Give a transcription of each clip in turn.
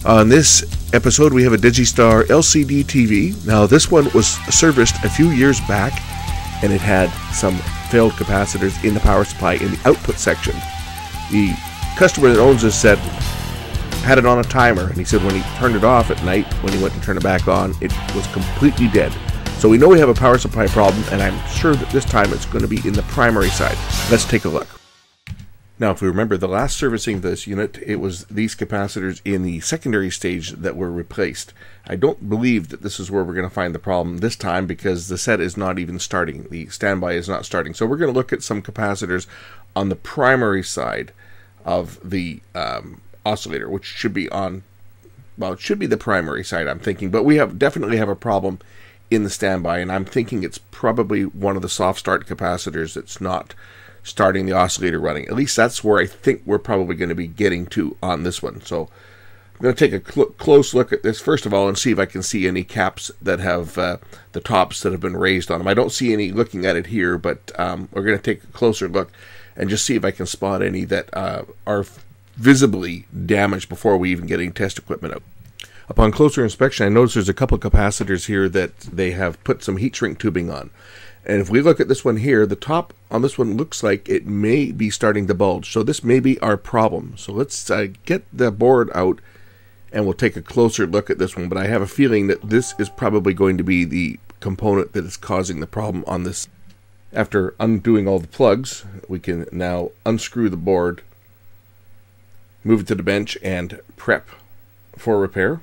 On this episode, we have a Digistar LCD TV. Now, this one was serviced a few years back, and it had some failed capacitors in the power supply in the output section. The customer that owns this said had it on a timer, and he said when he turned it off at night, when he went to turn it back on, it was completely dead. So we know we have a power supply problem, and I'm sure that this time it's going to be in the primary side. Let's take a look. Now, if we remember the last servicing of this unit, it was these capacitors in the secondary stage that were replaced. I don't believe that this is where we're going to find the problem this time, because the set is not even starting. The standby is not starting. So we're going to look at some capacitors on the primary side of the oscillator, which should be on, well, it should be the primary side, I'm thinking. But we definitely have a problem in the standby, and I'm thinking it's probably one of the soft start capacitors that's not starting the oscillator running. At least that's where I think we're probably going to be getting to on this one. So I'm going to take a close look at this first of all and see if I can see any caps that have the tops that have been raised on them. I don't see any looking at it here, but we're going to take a closer look and just see if I can spot any that are visibly damaged before we even get any test equipment out. Upon closer inspection, I notice there's a couple of capacitors here that they have put some heat shrink tubing on. And if we look at this one here, the top on this one looks like it may be starting to bulge. So this may be our problem. So let's get the board out and we'll take a closer look at this one. But I have a feeling that this is probably going to be the component that is causing the problem on this. After undoing all the plugs, we can now unscrew the board, move it to the bench, and prep for repair.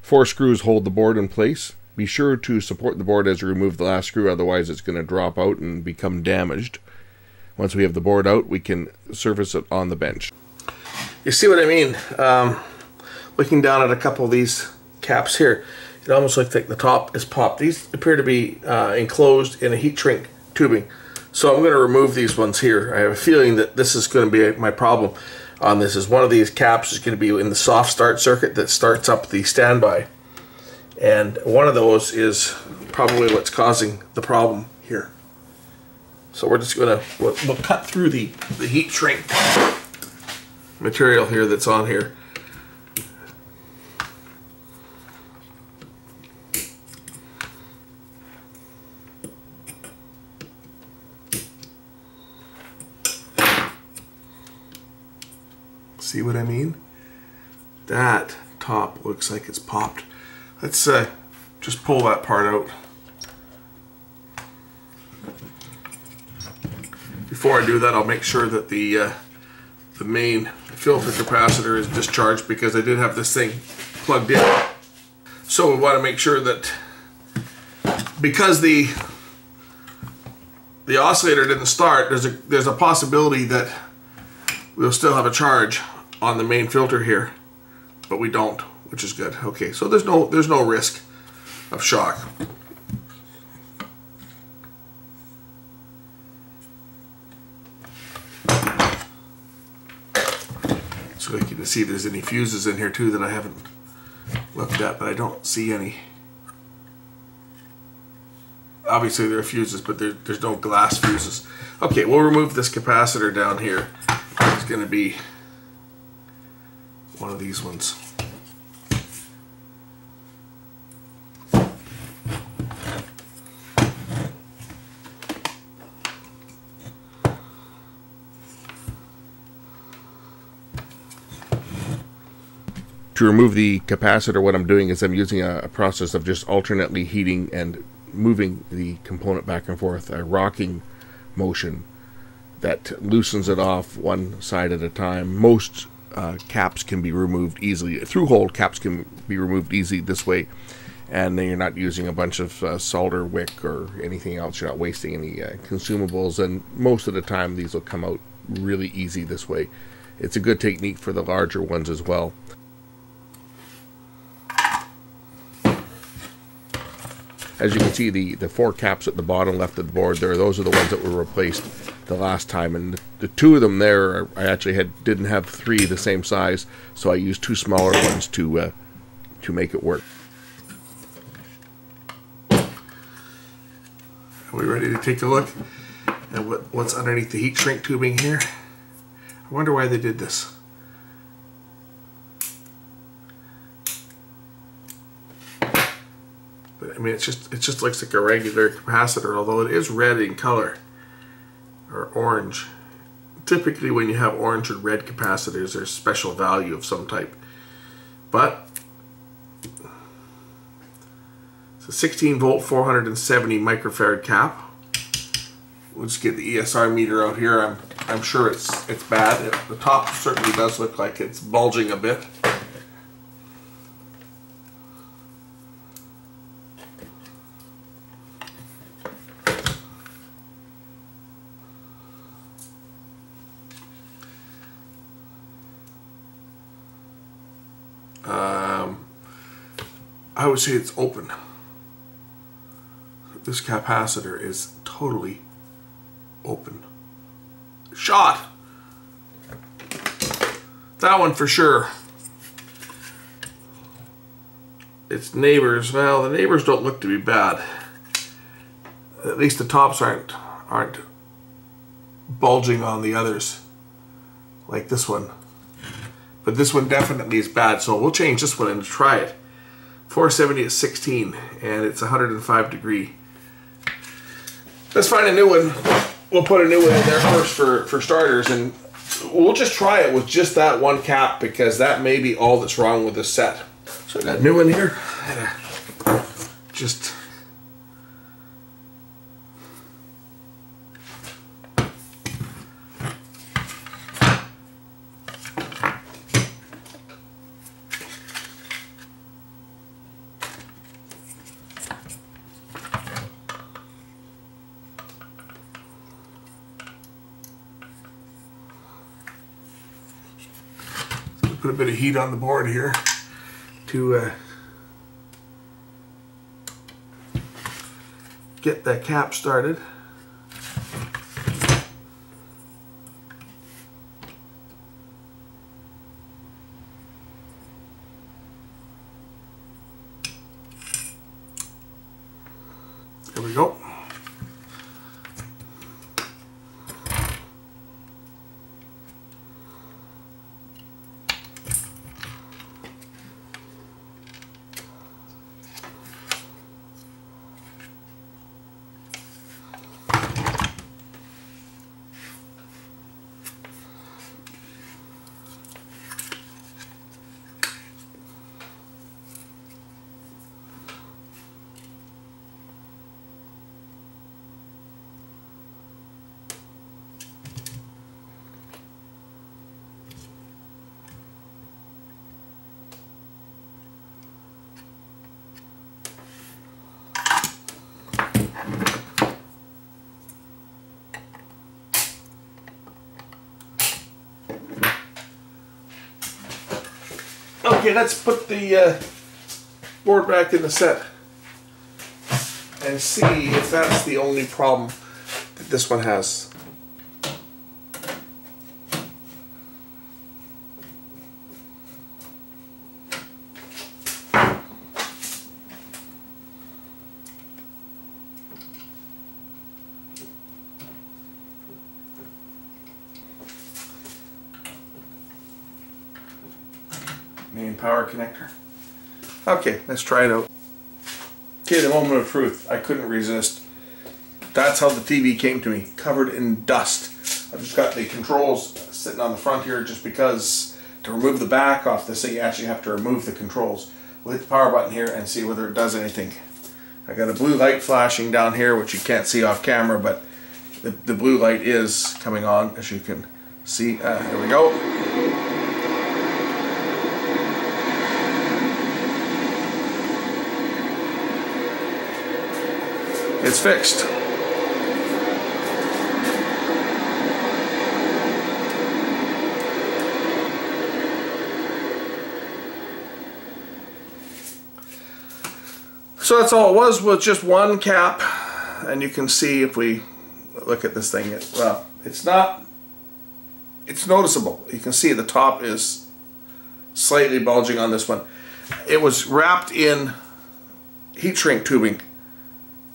4 screws hold the board in place. Be sure to support the board as you remove the last screw, otherwise it's going to drop out and become damaged. Once we have the board out, we can service it on the bench. You see what I mean? Looking down at a couple of these caps here, it almost looks like the top is popped. These appear to be enclosed in a heat shrink tubing. So I'm going to remove these ones here. I have a feeling that this is going to be my problem on this. Is one of these caps is going to be in the soft start circuit that starts up the standby. And one of those is probably what's causing the problem here. So we're just going to, we'll cut through the heat shrink material here that's on here. See what I mean? That top looks like it's popped. Let's just pull that part out. Before I do that, I'll make sure that the main filter capacitor is discharged, because I did have this thing plugged in. So we want to make sure that, because the oscillator didn't start, there's a possibility that we'll still have a charge on the main filter here, but we don't, which is good. Okay, so there's no risk of shock. So you can see there's any fuses in here too that I haven't looked at, but I don't see any. Obviously there are fuses, but there's no glass fuses. Okay, we'll remove this capacitor down here. It's going to be one of these ones. To remove the capacitor, what I'm doing is I'm using a process of just alternately heating and moving the component back and forth, a rocking motion that loosens it off one side at a time. Most caps can be removed easily. Through-hole caps can be removed easily this way, and then you're not using a bunch of solder wick or anything else. You're not wasting any consumables, and most of the time these will come out really easy this way. It's a good technique for the larger ones as well. As you can see, the 4 caps at the bottom left of the board there, those are the ones that were replaced the last time, and the 2 of them there, I actually didn't have 3 the same size, so I used 2 smaller ones to make it work. Are we ready to take a look at what's underneath the heat shrink tubing here? I wonder why they did this. I mean, it just looks like a regular capacitor, although it is red in color, or orange. Typically when you have orange or red capacitors, there's special value of some type. But it's a 16 volt 470 microfarad cap. We'll just get the ESR meter out here. I'm sure it's bad. The top certainly does look like it's bulging a bit. I would say it's open. This capacitor is totally open. Shot! That one for sure. Its neighbors, well, the neighbors don't look to be bad. At least the tops aren't bulging on the others like this one. But this one definitely is bad, so we'll change this one and try it. 470 is 16, and it's 105 degree. Let's find a new one. We'll put a new one in there first for starters, and we'll just try it with just that one cap, because that may be all that's wrong with this set. So I got a new one here. Just put a bit of heat on the board here to get that cap started. There we go. Okay, let's put the board back in the set and see if that's the only problem that this one has. Main power connector. Okay, let's try it out. Okay, the moment of truth. I couldn't resist. That's how the TV came to me, covered in dust. I've just got the controls sitting on the front here just because to remove the back off this thing, you actually have to remove the controls. We'll hit the power button here and see whether it does anything. I got a blue light flashing down here, which you can't see off camera, but the blue light is coming on, as you can see. Here we go. It's fixed. So that's all it was just one cap, and you can see if we look at this thing, well, it's noticeable. You can see the top is slightly bulging on this one. It was wrapped in heat shrink tubing,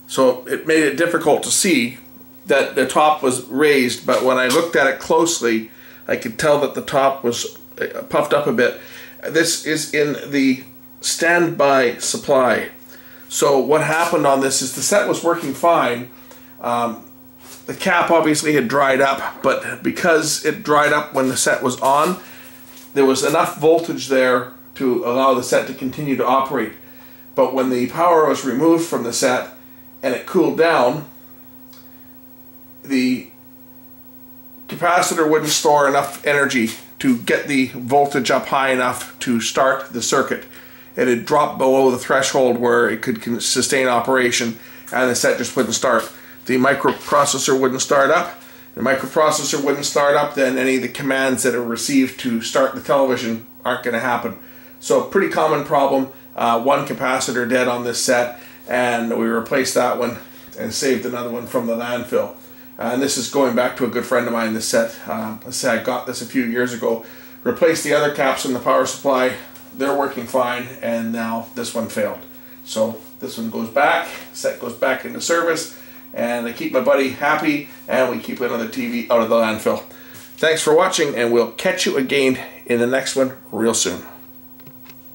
so it made it difficult to see that the top was raised, but when I looked at it closely, I could tell that the top was puffed up a bit. This is in the standby supply. So what happened on this is the set was working fine. The cap obviously had dried up, but because it dried up when the set was on, there was enough voltage there to allow the set to continue to operate. But when the power was removed from the set and it cooled down, the capacitor wouldn't store enough energy to get the voltage up high enough to start the circuit. It had dropped below the threshold where it could sustain operation, and the set just wouldn't start. The microprocessor wouldn't start up. The microprocessor wouldn't start up, then any of the commands that are received to start the television aren't going to happen. So pretty common problem. One capacitor dead on this set, and we replaced that one and saved another one from the landfill. And this is going back to a good friend of mine. This set, I got this a few years ago, replaced the other caps in the power supply. They're working fine, and now this one failed. So this one goes back, set goes back into service, and I keep my buddy happy, and we keep another TV out of the landfill. Thanks for watching, and we'll catch you again in the next one real soon.